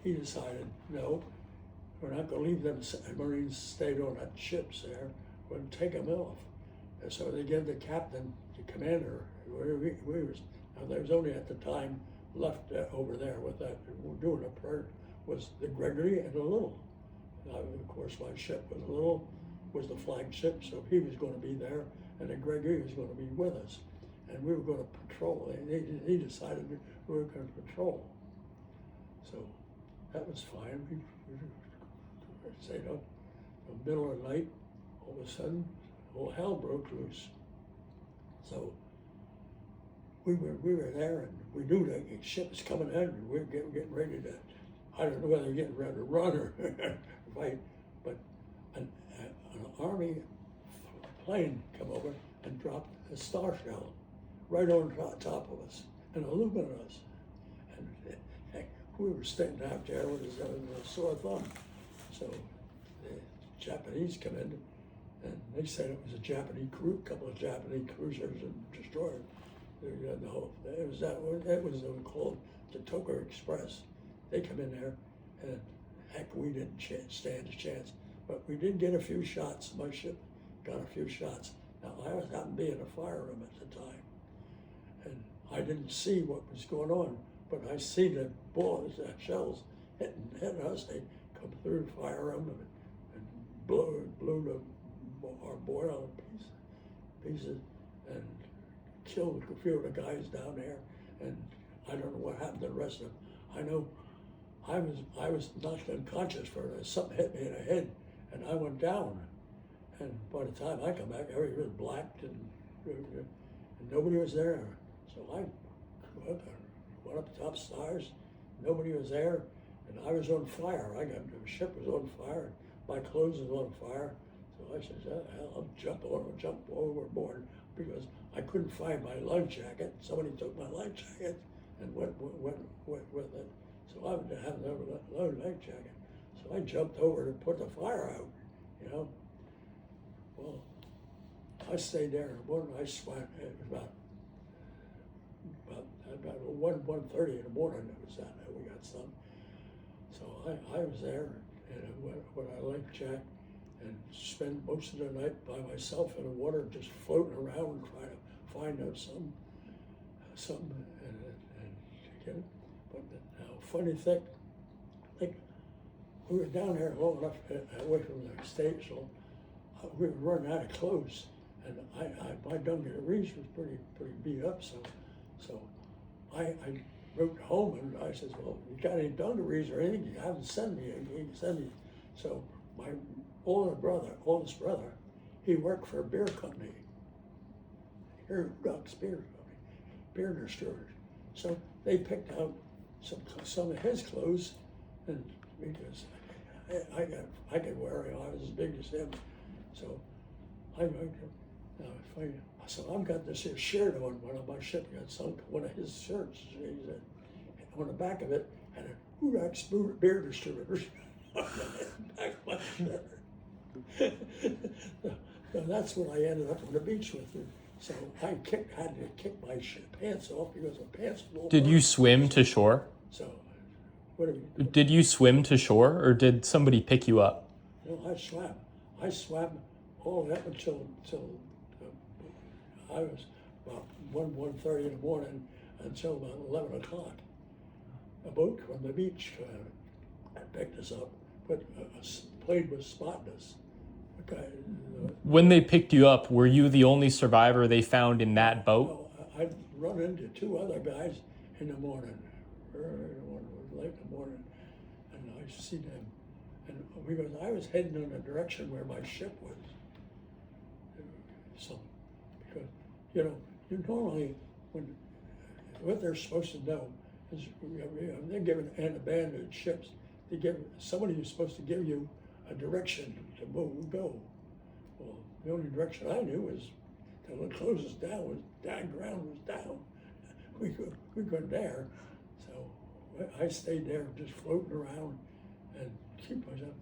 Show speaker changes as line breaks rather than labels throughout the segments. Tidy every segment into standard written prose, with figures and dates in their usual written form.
he decided, no, we're not going to leave them. Marines stayed on that ships there. We're going to take them off. And so they gave the captain, the commander, now there was only at the time left over there with that, doing a prayer, was the Gregory and the Little. Now, of course, my ship was Little, was the flagship, so he was going to be there, and the Gregory was going to be with us. And we were going to patrol. He decided we were going to patrol. So that was fine. We stayed up in the middle of the night. All of a sudden, all hell broke loose. So we were there, and we knew the ship was coming in, and we were getting ready to, I don't know whether we're getting ready to run or fight, but an Army plane come over and dropped a star shell right on top of us and illuminated us. And we were standing out there with a sore thumb. So the Japanese come in, and they said it was a Japanese crew, couple of Japanese cruisers and destroyers. It was that was called the Tokyo Express. They come in there, and heck, we didn't stand a chance. But we did get a few shots. My ship got a few shots. Now, I happened to be in a fire room at the time, and I didn't see what was going on, but I see the bullets, the shells hitting us. They come through the fire room and blew our boiler pieces and killed a few of the guys down there. And I don't know what happened to the rest of them. I know I was knocked unconscious for it. Something hit me in the head, and I went down. And by the time I come back, everything was blacked and nobody was there. So I went up the top stairs. Nobody was there, and I was on fire. The ship was on fire. My clothes was on fire. So I said, hell, I'll jump overboard, because I couldn't find my life jacket. Somebody took my life jacket and went with it. So I would have no life jacket. So I jumped over to put the fire out, you know. Well, I stayed there, and I swam. It was about 1:30 in the morning. It was that we got some. So I was there, and with a life jacket, and spent most of the night by myself in the water, just floating around, trying to find something and get it. But now, funny thing, like, we were down there long enough away from the stage, so we were running out of clothes, and my dungarees was pretty beat up. So I wrote home, and I said, well, you got any dungarees or anything? You haven't sent me. You can send me. So my oldest brother, he worked for a beer company, here Duck's Beer Company, beer distributor. So they picked out some of his clothes, and because I could wear it, I was as big as him. So so I've got this here shirt on one of my ship got sunk. One of his shirts, on the back of it, had a Duck's beer distributor on the back of my shirt. So that's what I ended up on the beach with. So I had to kick my pants off because my pants were all
Did you swim to shore?
So, what do you?
Did you swim to shore, or did somebody pick you up?
No, I swam all up until I was about 1:30 in the morning until about 11 o'clock. A boat from the beach picked us up, but a plane was spotting us.
When they picked you up, were you the only survivor they found in that boat?
No, I'd run into two other guys in the morning, early in the morning, late in the morning, and I see them. And because I was heading in the direction where my ship was. So, because, you normally, what they're supposed to know is, they're given abandoned ships. They give somebody who's supposed to give you a direction to go. Well, the only direction I knew was till it closes down, ground was down. We couldn't dare. So I stayed there just floating around and keep myself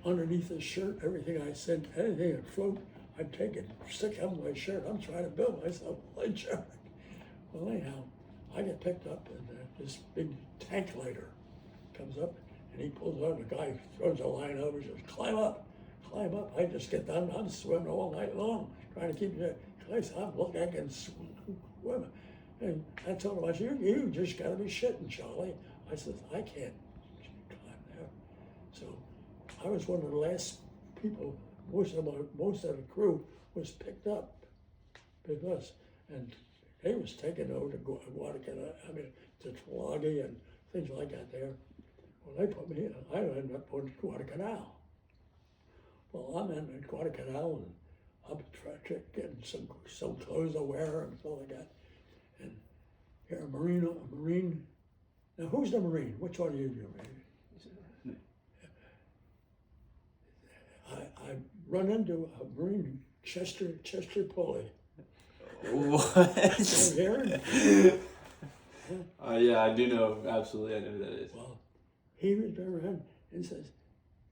underneath the shirt. Everything I said, anything that float, I'd take it, stick it on my shirt. I'm trying to build myself a life jacket. Well, anyhow, I get picked up, and this big tank lighter comes up, and he pulls out, the guy throws a line over, says, climb up. I just get done, I'm swimming all night long, trying to keep the place. I'm looking, I can swim. And I told him, I said, you just gotta be shitting, Charlie. I said, I can't climb there. So I was one of the last people, most of the crew was picked up because, and they was taken over to Guadalcanal, to Tulagi and things like that there. Well, they put me in, I ended up on Guadalcanal. Well, I'm in Guadalcanal and I'm trying to get some clothes to wear and stuff like that. And here a Marine. Now who's the Marine? Which one are you, Marine? I run into a Marine, Chesty Puller.
What?
Yeah.
Yeah, I do know. Absolutely, I know who that is.
Well, he was around and says,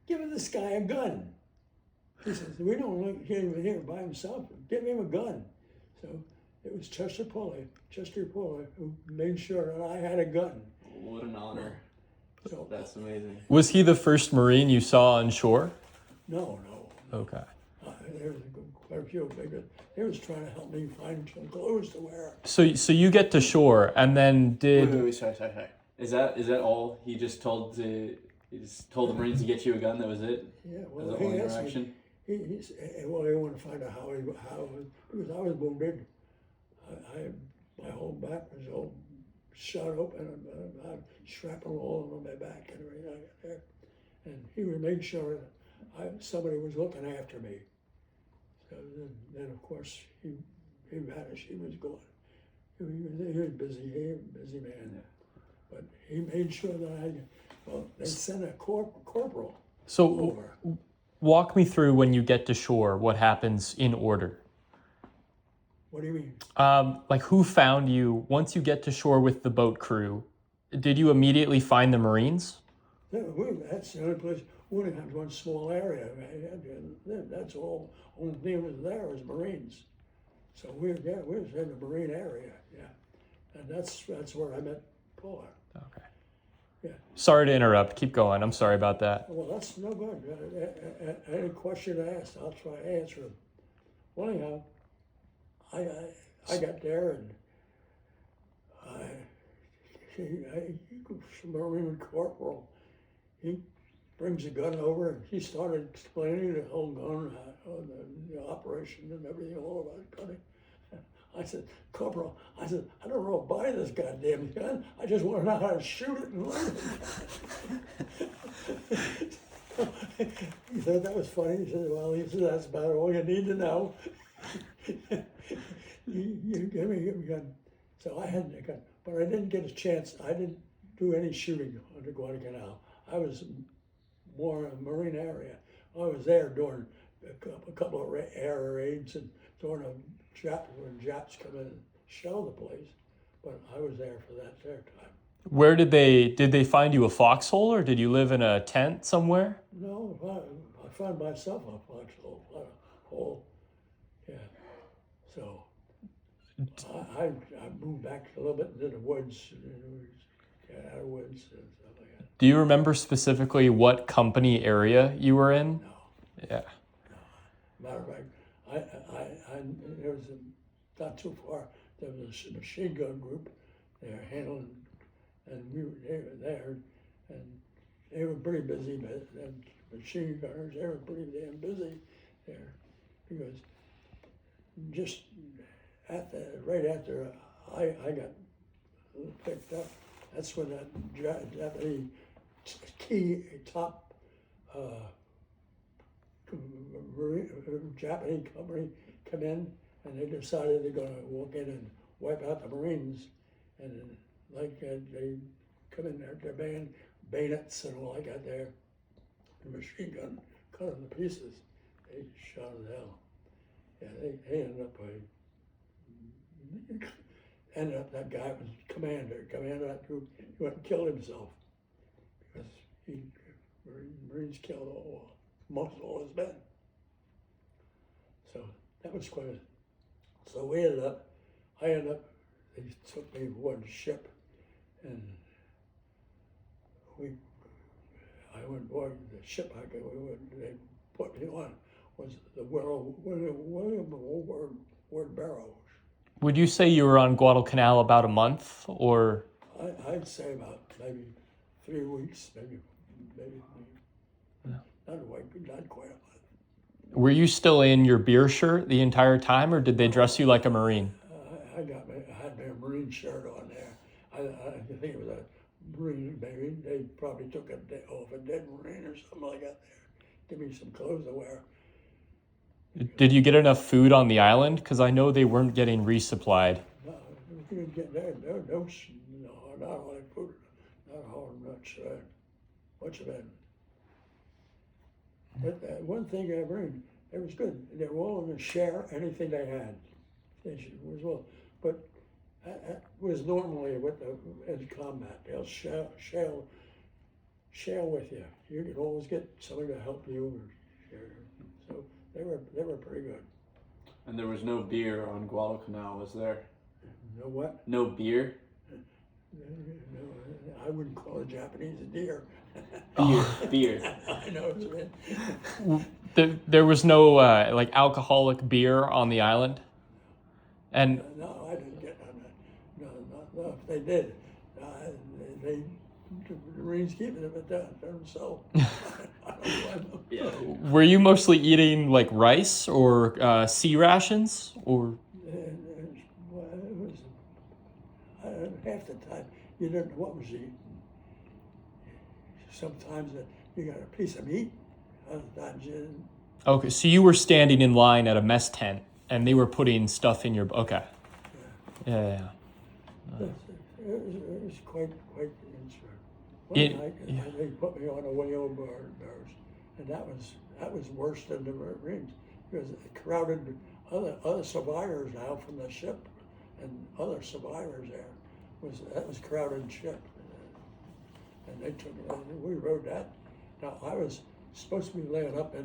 "Give this guy a gun." He says, "We don't want him here by himself. Give him a gun." So it was Chesty Puller, who made sure that I had a gun.
What an honor.
So
That's amazing.
Was he the first Marine you saw on shore?
no.
Okay.
There was quite a few because they was trying to help me find some clothes to wear.
So you get to shore, and then
Wait, sorry. Is that all? He just told the Marines to get you a gun. That was it.
Yeah,
That
well,
was the only
he asked
interaction.
me. He wanted to find out how because I was wounded. My whole back was all shot open and I had shrapnel all over my back and everything like that. And he would make sure that somebody was looking after me. So then of course he vanished. He was gone. He was busy. He was a busy man.
Yeah.
But he made sure that they sent a corporal
So
over.
walk me through when you get to shore, what happens in order.
What do you mean?
Like who found you once you get to shore with the boat crew? Did you immediately find the Marines?
That's the only place. We only had one small area. That's all. Only thing was there was Marines. So we was in the Marine area. Yeah, and that's where I met Puller.
Okay.
Yeah.
Sorry to interrupt. Keep going. I'm sorry about that.
Well, that's no good. Any question asked, I'll try to answer them. Well, anyhow, I got there and Marine corporal, he brings a gun over and he started explaining the whole gun, the operation and everything, all about gunning. I said, Corporal, I don't know how to buy this goddamn gun. I just want to know how to shoot it and learn it. He thought that was funny. He said, well, that's about all you need to know. you give me a gun. So I had a gun, but I didn't get a chance. I didn't do any shooting on the Guadalcanal. I was more in the Marine area. I was there during a couple of air raids and during when Japs come in and shell the place, but I was there for that time.
Where did they find you a foxhole, or did you live in a tent somewhere?
No, I found myself a foxhole. Yeah. So I moved back a little bit into the woods, out of woods and stuff like that.
Do you remember specifically what company area you were in?
No.
Yeah.
No. Matter of fact, there was not too far. There was a machine gun group. They were handling, and they were there, and they were pretty busy. But the machine gunners, they were pretty damn busy there, because just right after I got picked up, that's when that Japanese key top Japanese company come in, and they decided they're going to walk in and wipe out the Marines, and they come in there, their bayonets and all like that there, the machine gun cut them to pieces. They shot it down. Yeah, they ended up that guy was commander of that group. He went and killed himself because Marines killed most all his men. So that was quite so I ended up, they took me aboard the ship, and when the ship they put me on was the William Ward Barrow.
Would you say you were on Guadalcanal about a month, or?
I'd say about maybe 3 weeks, maybe not quite a month.
Were you still in your beer shirt the entire time, or did they dress you like a Marine?
I had my Marine shirt on there. I think it was a Marine, maybe they probably took a dead Marine or something like that there. Give me some clothes to wear.
Did you get enough food on the island? Because I know they weren't getting resupplied.
No, you didn't get there. No, not only food, not much of it. But one thing I Marine, it was good. They were all going to share anything they had. Was well, but that was normally in combat. They'll share with you. You could always get somebody to help you or share. So they were pretty good.
And there was no beer on Guadalcanal, was there?
No what?
No beer?
No, I wouldn't call a Japanese a deer.
Beer.
I know what you mean.
There was no like alcoholic beer on the island? And
No, I didn't get on that. No, if they did, the Marines keep it at that themselves. I don't know.
Yeah.
were you mostly eating like rice or sea rations, or?
It was half the time you didn't know what was eating. Sometimes you got a piece of meat, other times you didn't.
Okay, so you were standing in line at a mess tent, and they were putting stuff in your. Okay. Yeah.
It was quite interesting. One night they put me on a whaleboat, and that was worse than the Marines because it crowded other survivors now from the ship, and other survivors there. That was crowded ship, and they took it. And we rode that. Now I was supposed to be laying up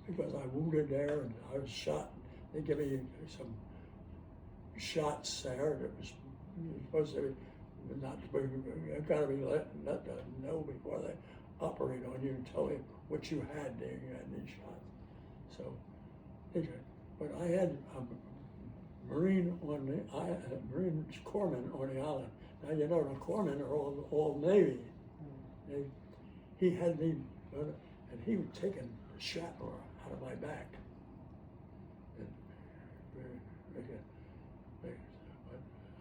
because I wounded there and I was shot. They gave me some shots there that was supposed to be I've got to be let them know before they operate on you and tell you what you had there. You had these shots. So, but I had a Marine Marine corpsman on the island. Now you know the corpsmen are all Navy. He had me, and he was taking the shrapnel out of my back.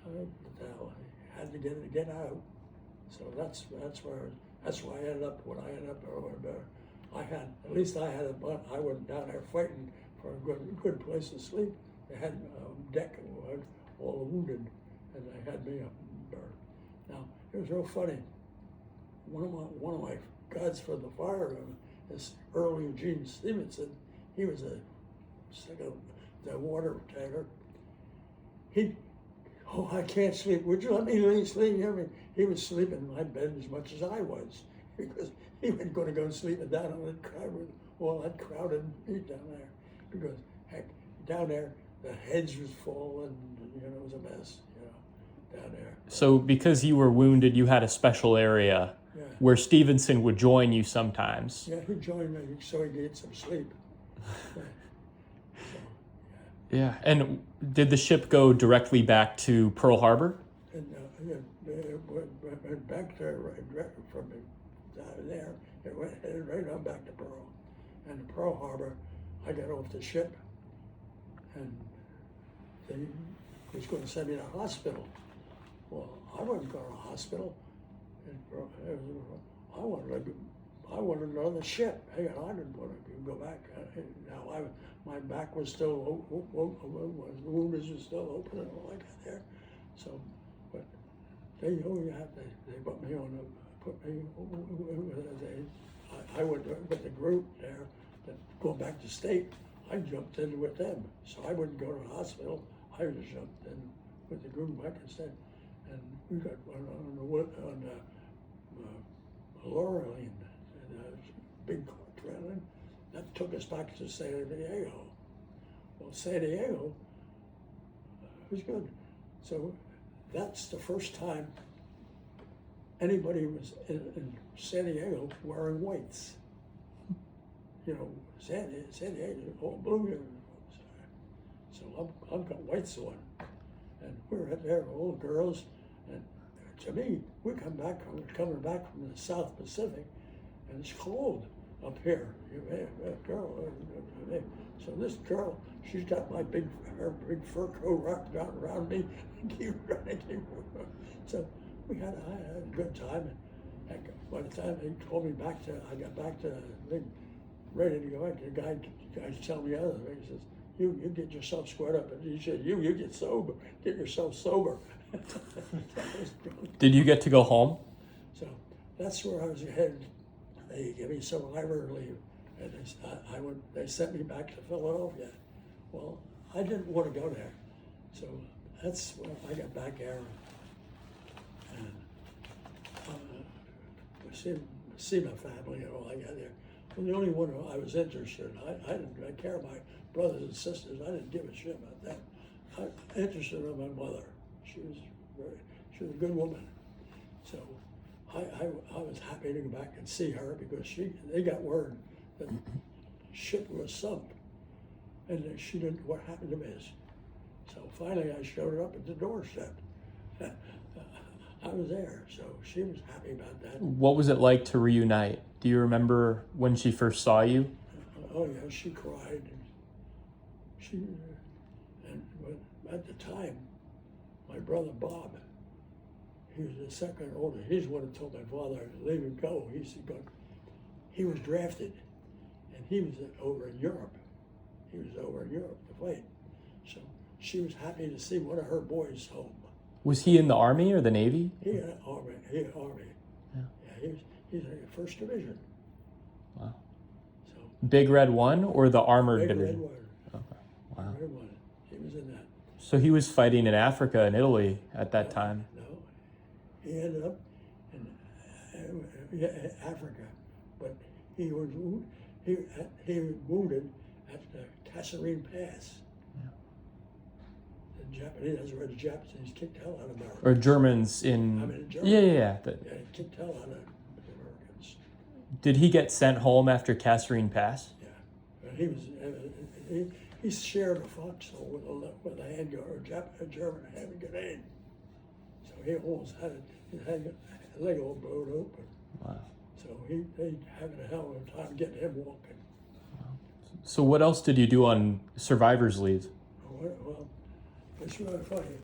I had to get out. So that's why I ended up when I ended up over there. I went down there fighting for a good place to sleep. They had a deck all wounded, and they had me up there. Now it was real funny. One of my guides for the Fireman is Earl Eugene Stevenson. He was the water tanker. I can't sleep. Would you let me sleep? He was sleeping in my bed as much as I was because he wasn't going to go sleeping down on the crowd with all that crowded meat down there. Because heck, down there the heads was full and it was a mess. Down there.
So because you were wounded, you had a special area where Stevenson would join you sometimes.
Yeah, he'd join me so he'd get some sleep.
Yeah, and did the ship go directly back to Pearl Harbor?
And went back there from there. It headed right on back to Pearl. And in Pearl Harbor, I got off the ship, and they was going to send me to the hospital. Well, I wasn't going to the hospital. I wanted another ship. Hey, I didn't want to go back. Now my back was still the wounds were still open and all like that there. So, but they put me on I went with the group there that going back to state. I jumped in with them, so I wouldn't go to the hospital. I just jumped in with the group back instead, and we got on the Laureline, big trailer that took us back to San Diego. Well, San Diego was good. So that's the first time anybody who was in San Diego wearing whites. You know, San Diego, all blue. So I've got whites on. And we're up there, old girls, and to me, we're coming back from the South Pacific, and it's cold up here. Girl, so this girl, she's got her big fur coat wrapped around me, and keep running. So I had a good time. And by the time they called me back I got back to the thing, ready to go. The guy telling me other things. He says, you get yourself squared up, and he said, you get sober, get yourself sober.
Did you get to go home?
So that's where I was headed. They gave me survivor leave, and they sent me back to Philadelphia. Well, I didn't want to go there, so that's when I got back there and see my family and all. I got there. I'm the only one I was interested in. I didn't care about my brothers and sisters. I didn't give a shit about that. I was interested in my mother. She was a good woman. So I was happy to go back and see her because they got word that the ship was sunk, and that she didn't. What happened to Miss? So finally, I showed her up at the doorstep. I was there, so she was happy about that.
What was it like to reunite? Do you remember when she first saw you?
Oh yeah, she cried. But at the time, my brother Bob, he was the second older. He's the one who told my father to leave him go. He said, "Go." He was drafted, and he was over in Europe. He was over in Europe to fight. So she was happy to see one of her boys home.
Was he in the Army or the Navy?
He had Army.
Yeah.
He's in the 1st Division.
Wow.
So
Big Red 1 or the Armored
Big
Division?
Red One.
Okay. Wow.
Red One. He was in that.
So he was fighting in Africa and Italy at that time?
No, he ended up in Africa, but he was wounded at the Kasserine Pass.
Yeah.
The Japanese, that's where the Japanese kicked hell out of Americans.
Or Germans in...
I mean, Germany.
Yeah.
Yeah, he kicked hell out of the Americans.
Did he get sent home after Kasserine Pass?
Yeah, and he was. He shared a foxhole with a handguard, a German hand grenade. So he almost had his leg all blown open.
Wow.
So they having a hell of a time getting him walking.
So what else did you do on survivor's leave?
Well, it's really funny.